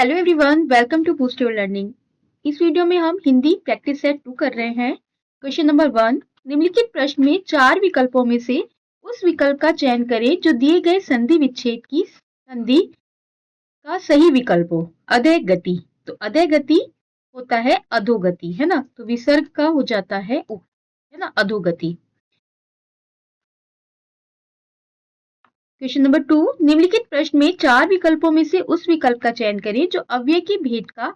Hello everyone, welcome to boost your learning. इस video में हम हिंदी प्रैक्टिस सेट 2 कर रहे हैं। क्वेश्चन नंबर 1, निम्नलिखित प्रश्न में 4 विकल्पों में से उस विकल्प का चयन करें जो दिए गए संधि विच्छेद की संधि का सही विकल्प हो। अधः गति, तो अधः गति होता है अधोगति, है ना। तो विसर्ग का हो जाता है है ना, अधोगति। क्वेश्चन नंबर 2, निम्नलिखित प्रश्न में 4 विकल्पों में से उस विकल्प का चयन करें जो अव्यय के भेद का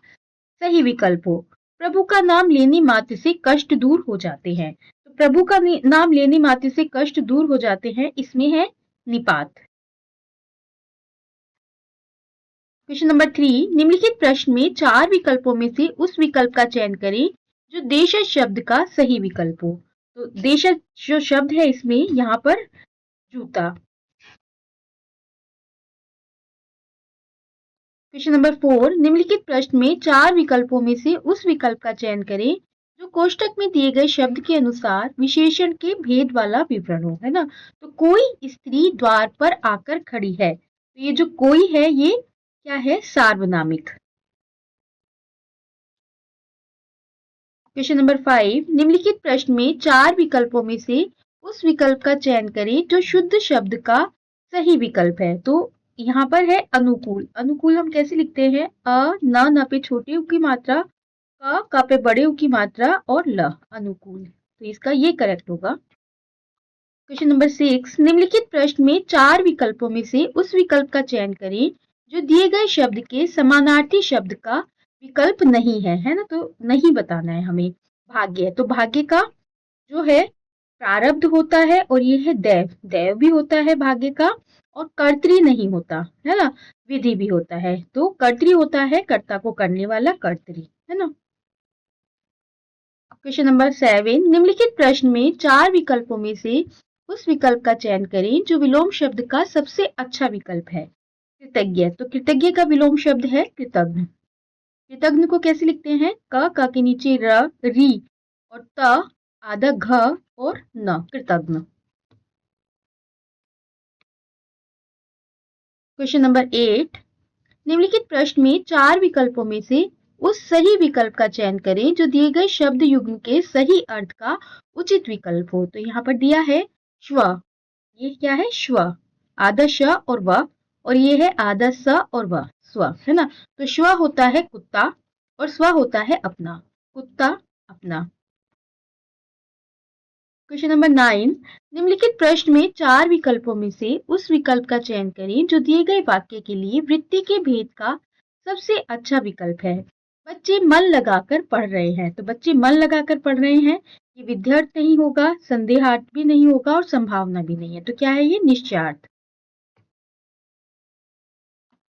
सही विकल्प हो। प्रभु का नाम लेने मात्र से कष्ट दूर हो जाते हैं। तो प्रभु का नाम लेने मात्र से कष्ट दूर हो जाते हैं, इसमें है निपात। क्वेश्चन नंबर 3, निम्नलिखित प्रश्न में 4 विकल्पों में से उस विकल्प का चयन करें जो देशज शब्द का सही विकल्प हो। तो देशज जो शब्द है इसमें यहाँ पर जूता। क्वेश्चन नंबर 4, निम्नलिखित प्रश्न में 4 विकल्पों में से उस विकल्प का चयन करें जो कोष्ठक में दिए गए शब्द के अनुसार विशेषण के भेद वाला विवरण हो, है ना। तो कोई स्त्री द्वार पर आकर खड़ी है, तो ये जो कोई है ये क्या है, सार्वनामिक। क्वेश्चन नंबर 5, निम्नलिखित प्रश्न में 4 विकल्पों में से उस विकल्प का चयन करें जो शुद्ध शब्द का सही विकल्प है। तो यहाँ पर है अनुकूल। अनुकूल हम कैसे लिखते हैं, न पे छोटे उ की मात्रा, का पे बड़े उ की मात्रा और ल, अनुकूल। तो इसका ये करेक्ट होगा। क्वेश्चन नंबर 6, निम्नलिखित प्रश्न में 4 विकल्पों में से उस विकल्प का चयन करें जो दिए गए शब्द के समानार्थी शब्द का विकल्प नहीं है ना। तो नहीं बताना है हमें। भाग्य, तो भाग्य का जो है प्रारब्ध होता है और ये है दैव। दैव भी होता है भाग्य का, और कर्तरी नहीं होता है ना, विधि भी होता है। तो कर्तरी होता है कर्ता को करने वाला, कर्तरी, है ना। क्वेश्चन नंबर 7, निम्नलिखित प्रश्न में 4 विकल्पों में से उस विकल्प का चयन करें जो विलोम शब्द का सबसे अच्छा विकल्प है। कृतज्ञ, तो कृतज्ञ का विलोम शब्द है कृतज्ञ। कृतज्ञ को कैसे लिखते हैं, क के नीचे र, री और त, आधा घ और न, कृतज्ञ। क्वेश्चन नंबर 8, निम्नलिखित प्रश्न में 4 विकल्पों में से उस सही विकल्प का चयन करें जो दिए गए शब्द युग्म के सही अर्थ का उचित विकल्प हो। तो यहाँ पर दिया है श्व, ये क्या है, श्व, आधा श और व, और ये है आधा स और व, स्व, है ना। तो श्व होता है कुत्ता और स्व होता है अपना, कुत्ता अपना। क्वेश्चन नंबर 9, निम्नलिखित प्रश्न में 4 विकल्पों में से उस विकल्प का चयन करें जो दिए गए वाक्य के लिए वृत्ति के भेद का सबसे अच्छा विकल्प है। बच्चे मन लगाकर पढ़ रहे हैं, तो बच्चे मन लगाकर पढ़ रहे हैं, ये विध्यर्थ नहीं होगा, संदेहार्थ भी नहीं होगा और संभावना भी नहीं है। तो क्या है ये, निश्चयार्थ।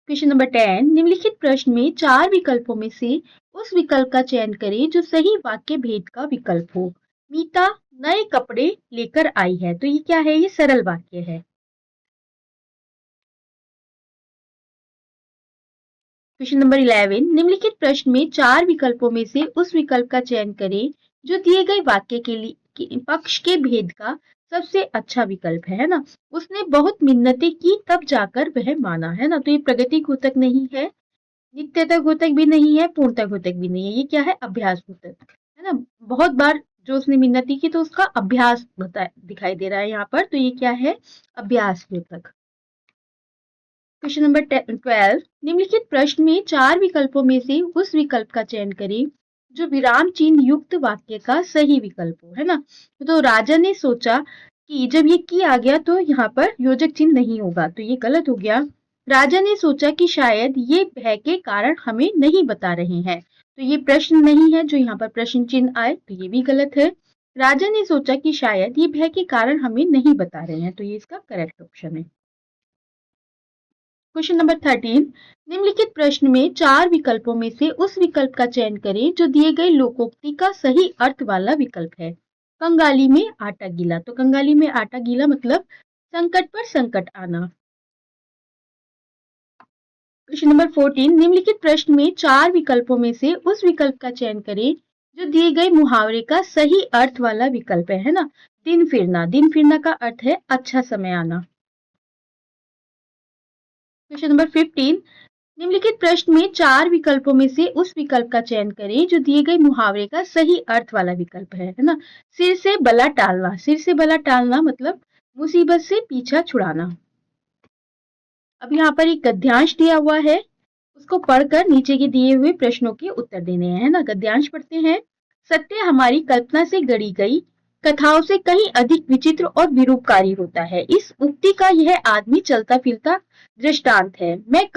क्वेश्चन नंबर 10, निम्नलिखित प्रश्न में 4 विकल्पों में से उस विकल्प का चयन करें जो सही वाक्य भेद का विकल्प हो। मीता नए कपड़े लेकर आई है, तो ये क्या है, ये सरल वाक्य है। क्वेश्चन नंबर 11, निम्नलिखित प्रश्न में 4 विकल्पों में से उस विकल्प का चयन करें जो दिए गए वाक्य के लिए पक्ष के भेद का सबसे अच्छा विकल्प है ना। उसने बहुत मिन्नतें की तब जाकर वह माना, है ना। तो ये प्रगति घोतक नहीं है, नित्यता घोतक भी नहीं है, पूर्णता घोतक भी नहीं है, ये क्या है, अभ्यास घोतक, है ना। बहुत बार जो उसने मिन्नती की तो उसका अभ्यास दिखाई दे रहा है यहाँ पर, तो ये क्या है, अभ्यास घोतक। क्वेश्चन नंबर 12, निम्नलिखित प्रश्न में 4 विकल्पों में से उस विकल्प का चयन करें जो विराम चिन्ह युक्त वाक्य का सही विकल्प हो, है ना। तो राजा ने सोचा कि जब ये की आ गया तो यहाँ पर योजक चिन्ह नहीं होगा, तो ये गलत हो गया। राजा ने सोचा कि शायद ये भय के कारण हमें नहीं बता रहे हैं, तो ये प्रश्न नहीं है जो यहाँ पर प्रश्न चिन्ह आए, तो ये भी गलत है। राजा ने सोचा कि शायद ये भय के कारण हमें नहीं बता रहे हैं, तो ये इसका करेक्ट ऑप्शन है। क्वेश्चन नंबर 13, निम्नलिखित प्रश्न में 4 विकल्पों में से उस विकल्प का चयन करें जो दिए गए लोकोक्ति का सही अर्थ वाला विकल्प है। कंगाली में आटा गीला, तो कंगाली में आटा गीला मतलब संकट पर संकट आना। क्वेश्चन नंबर 14, निम्नलिखित प्रश्न में 4 विकल्पों में से उस विकल्प का चयन करें जो दिए गए मुहावरे का सही अर्थ वाला विकल्प है ना। दिन फिरना, दिन फिरना का अर्थ है अच्छा समय आना। क्वेश्चन नंबर 15, निम्नलिखित प्रश्न में 4 विकल्पों में से उस विकल्प का चयन करें जो दिए गए मुहावरे का सही अर्थ वाला विकल्प है ना। सिर से बला टालना, सिर से बला टालना मतलब मुसीबत से पीछा छुड़ाना। अब यहाँ पर एक गद्यांश दिया हुआ है, उसको पढ़कर नीचे के दिए हुए प्रश्नों के उत्तर देने हैं, है ना। गद्यांश पढ़ते हैं। सत्य हमारी कल्पना से गढ़ी गई कथाओं से कहीं अधिक विचित्र और विरूपकारी होता है। इस उक्ति का यह आदमी चलता फिरता दृष्टांत है। मैं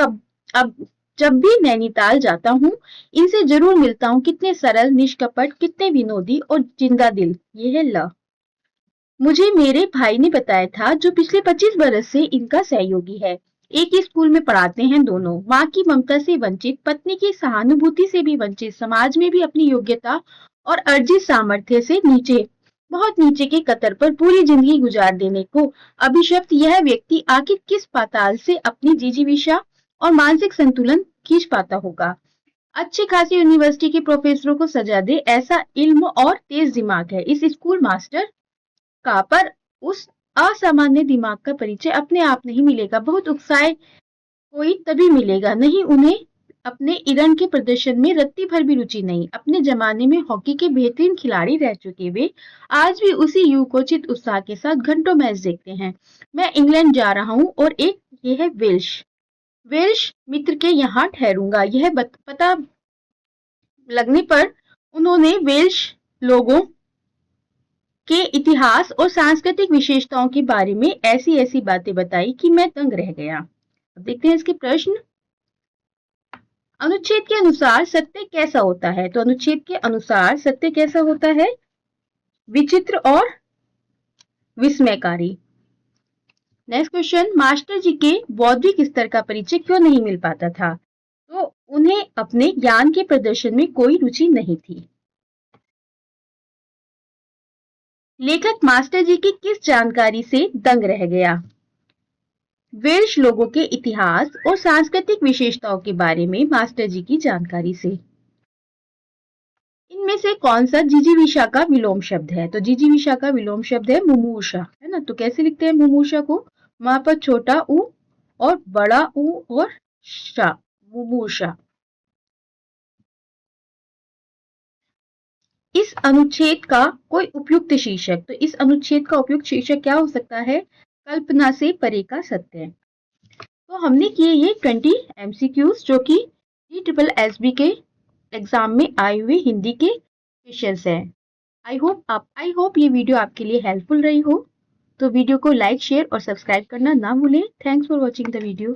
अब जब भी नैनीताल जाता हूँ इनसे जरूर मिलता हूँ। कितने सरल, निष्कपट, कितने विनोदी और जिंदा दिल। ये है ल। मुझे मेरे भाई ने बताया था जो पिछले 25 बरस से इनका सहयोगी है। एक ही स्कूल में पढ़ाते हैं दोनों। माँ की ममता से वंचित, पत्नी की सहानुभूति से भी वंचित, समाज में भी अपनी योग्यता और अर्जित सामर्थ्य से नीचे, बहुत नीचे के कतर पर पूरी जिंदगी गुजार देने को अभिशप्त यह व्यक्ति आखिर किस पाताल से अपनी जिजीविषा और मानसिक संतुलन खींच पाता होगा। अच्छी खासी यूनिवर्सिटी के प्रोफेसरों को सजा दे ऐसा इल्म और तेज दिमाग है इस स्कूल मास्टर का। पर उस असामान्य दिमाग का परिचय अपने आप नहीं मिलेगा, बहुत उकसाए कोई तभी मिलेगा। नहीं, उन्हें अपने इरन के प्रदर्शन में रत्ती भर भी रुचि नहीं। अपने जमाने में हॉकी के बेहतरीन खिलाड़ी रह चुके वे आज भी उसी युवकोचित उत्साह के साथ घंटों मैच देखते हैं। मैं इंग्लैंड जा रहा हूँ और एक ये है वेल्श मित्र के यहाँ ठहरूंगा। यह पता लगने पर उन्होंने वेल्श लोगों के इतिहास और सांस्कृतिक विशेषताओं के बारे में ऐसी ऐसी बातें बताई कि मैं दंग रह गया। अब देखते हैं इसके प्रश्न। अनुच्छेद के अनुसार सत्य कैसा होता है? तो अनुच्छेद के अनुसार सत्य कैसा होता है? विचित्र और विस्मयकारी। नेक्स्ट क्वेश्चन, मास्टर जी के बौद्धिक स्तर का परिचय क्यों नहीं मिल पाता था? तो उन्हें अपने ज्ञान के प्रदर्शन में कोई रुचि नहीं थी। लेखक मास्टर जी की किस जानकारी से दंग रह गया? वेल्श लोगों के इतिहास और सांस्कृतिक विशेषताओं के बारे में मास्टर जी की जानकारी से। इनमें से कौन सा जिजीविषा का विलोम शब्द है? तो जिजीविषा का विलोम शब्द है मुमूर्षा, है ना। तो कैसे लिखते हैं मुमूर्षा को? वहां पर छोटा ऊ और बड़ा ऊ और शा, मुमूर्षा। इस अनुच्छेद का कोई उपयुक्त शीर्षक, तो इस अनुच्छेद का उपयुक्त शीर्षक क्या हो सकता है? कल्पना से परे का सत्य। तो हमने किए ये 20 MCQs जो कि ESSB के एग्जाम में आए हुए हिंदी के क्वेश्चंस हैं। आई होप ये वीडियो आपके लिए हेल्पफुल रही हो। तो वीडियो को लाइक, शेयर और सब्सक्राइब करना ना भूलें। Thanks for watching the video.